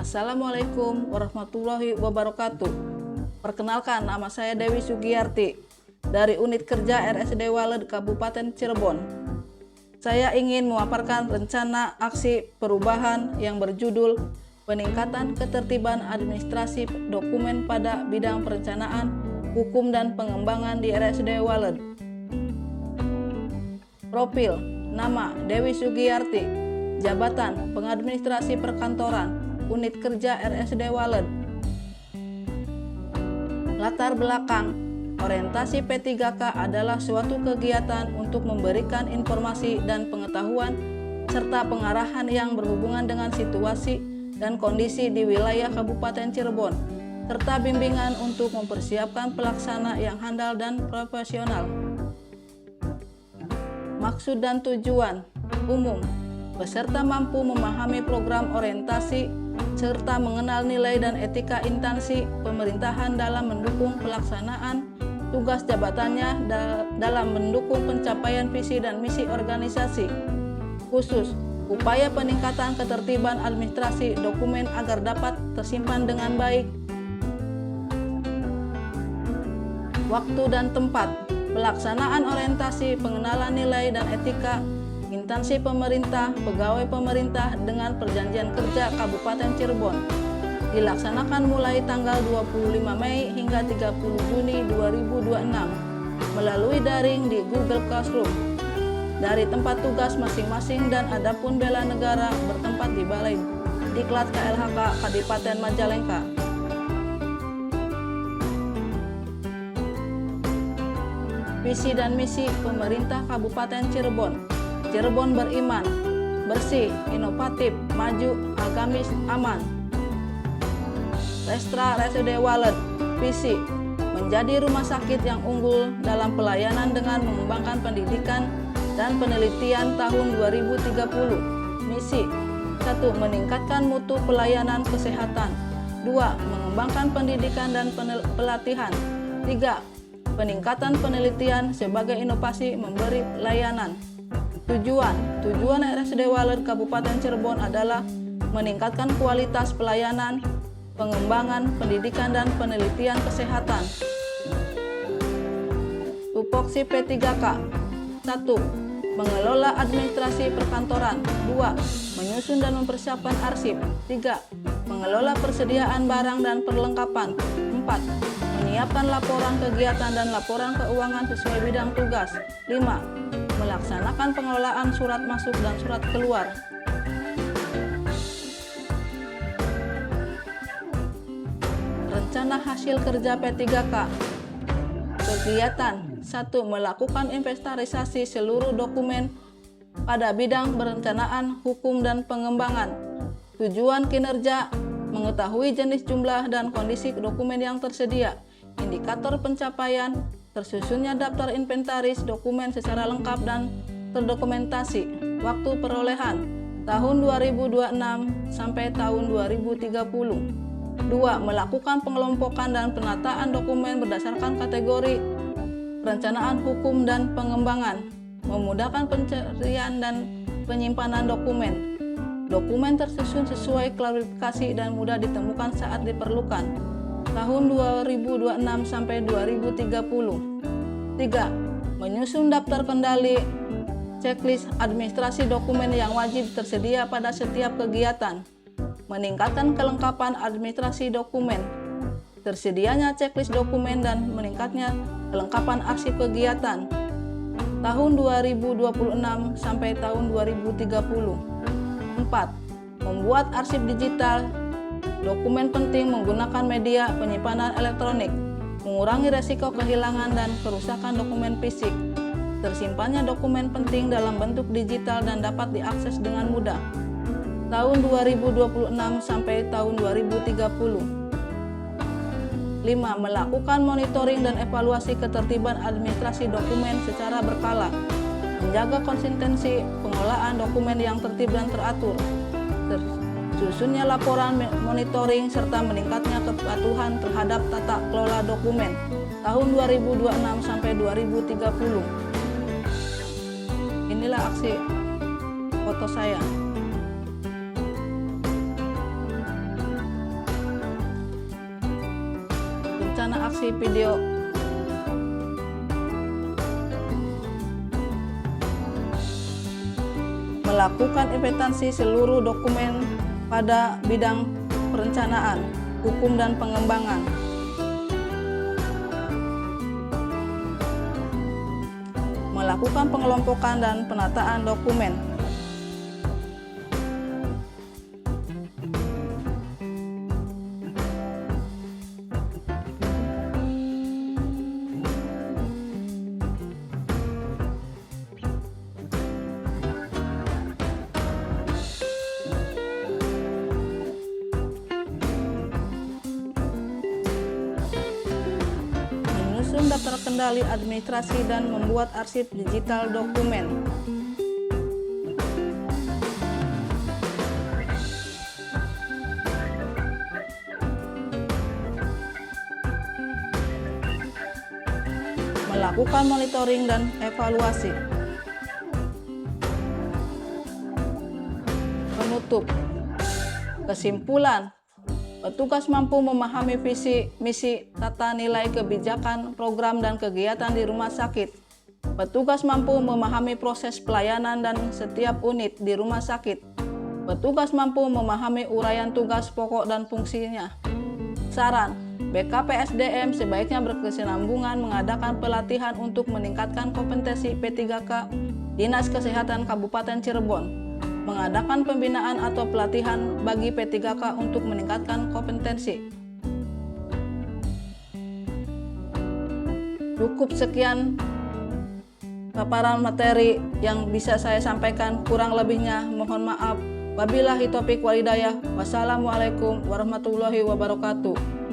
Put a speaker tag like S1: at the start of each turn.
S1: Assalamualaikum warahmatullahi wabarakatuh. Perkenalkan, nama saya Dewi Sugiyarti dari Unit Kerja RSD Waled Kabupaten Cirebon. Saya ingin memaparkan rencana aksi perubahan yang berjudul Peningkatan Ketertiban Administrasi Dokumen pada Bidang Perencanaan, Hukum dan Pengembangan di RSD Waled. Profil: nama Dewi Sugiyarti, jabatan Pengadministrasi Perkantoran, Unit Kerja RSD Waled. Latar belakang: orientasi P3K adalah suatu kegiatan untuk memberikan informasi dan pengetahuan serta pengarahan yang berhubungan dengan situasi dan kondisi di wilayah Kabupaten Cirebon, serta bimbingan untuk mempersiapkan pelaksana yang handal dan profesional. Maksud dan tujuan umum: peserta mampu memahami program orientasi serta mengenal nilai dan etika instansi pemerintahan dalam mendukung pelaksanaan tugas jabatannya dalam mendukung pencapaian visi dan misi organisasi. Khusus, upaya peningkatan ketertiban administrasi dokumen agar dapat tersimpan dengan baik. Waktu dan tempat pelaksanaan orientasi pengenalan nilai dan etika instansi pemerintah, pegawai pemerintah dengan perjanjian kerja Kabupaten Cirebon dilaksanakan mulai tanggal 25 Mei hingga 30 Juni 2026 melalui daring di Google Classroom dari tempat tugas masing-masing, dan adapun bela negara bertempat di Balai Diklat KLHK Kadipaten Majalengka. Visi dan misi pemerintah Kabupaten Cirebon: Cirebon beriman, bersih, inovatif, maju, agamis, aman. Restra RSD Waled, visi: menjadi rumah sakit yang unggul dalam pelayanan dengan mengembangkan pendidikan dan penelitian tahun 2030. Misi: 1. Meningkatkan mutu pelayanan kesehatan. 2. Mengembangkan pendidikan dan pelatihan. 3. Peningkatan penelitian sebagai inovasi memberi layanan. Tujuan RSD Waled Kabupaten Cirebon adalah meningkatkan kualitas pelayanan, pengembangan pendidikan dan penelitian kesehatan. Tupoksi P3K: 1. Mengelola administrasi perkantoran. 2. Menyusun dan mempersiapkan arsip. 3. Mengelola persediaan barang dan perlengkapan. 4. Menyiapkan laporan kegiatan dan laporan keuangan sesuai bidang tugas. 5. Melaksanakan pengelolaan surat masuk dan surat keluar. Rencana hasil kerja P3K. Kegiatan: 1. Melakukan inventarisasi seluruh dokumen pada bidang perencanaan, hukum, dan pengembangan. Tujuan kinerja: mengetahui jenis, jumlah, dan kondisi dokumen yang tersedia. Indikator pencapaian: tersusunnya daftar inventaris dokumen secara lengkap dan terdokumentasi. Waktu perolehan: tahun 2026 sampai tahun 2030. 2. Melakukan pengelompokan dan penataan dokumen berdasarkan kategori perencanaan, hukum, dan pengembangan. Memudahkan pencarian dan penyimpanan dokumen. Dokumen tersusun sesuai klasifikasi dan mudah ditemukan saat diperlukan. Tahun 2026 sampai 2030. 3. Menyusun daftar kendali, checklist administrasi dokumen yang wajib tersedia pada setiap kegiatan. Meningkatkan kelengkapan administrasi dokumen, tersedianya checklist dokumen, dan meningkatnya kelengkapan arsip kegiatan. Tahun 2026 sampai tahun 2030. 4. Membuat arsip digital dokumen penting menggunakan media penyimpanan elektronik, mengurangi resiko kehilangan dan kerusakan dokumen fisik. Tersimpannya dokumen penting dalam bentuk digital dan dapat diakses dengan mudah. Tahun 2026 sampai tahun 2030. 5. Melakukan monitoring dan evaluasi ketertiban administrasi dokumen secara berkala, menjaga konsistensi pengelolaan dokumen yang tertib dan teratur. Tersusunnya laporan monitoring serta meningkatnya kepatuhan terhadap tata kelola dokumen tahun 2026 sampai 2030. Inilah aksi foto saya. rencana aksi video melakukan inventarisasi seluruh dokumen pada bidang perencanaan, hukum dan pengembangan, melakukan pengelompokan dan penataan dokumen, menyusun daftar kendali administrasi dan membuat arsip digital dokumen. Melakukan monitoring dan evaluasi. Penutup. Kesimpulan. Petugas mampu memahami visi, misi, tata nilai kebijakan, program, dan kegiatan di rumah sakit. Petugas mampu memahami proses pelayanan dan setiap unit di rumah sakit. Petugas mampu memahami uraian tugas pokok dan fungsinya. Saran, BKPSDM sebaiknya berkesinambungan mengadakan pelatihan untuk meningkatkan kompetensi P3K Dinas Kesehatan Kabupaten Cirebon, mengadakan pembinaan atau pelatihan bagi P3K untuk meningkatkan kompetensi. Cukup sekian paparan materi yang bisa saya sampaikan, kurang lebihnya mohon maaf. Wabillahi taufiq walhidayah. Wassalamualaikum warahmatullahi wabarakatuh.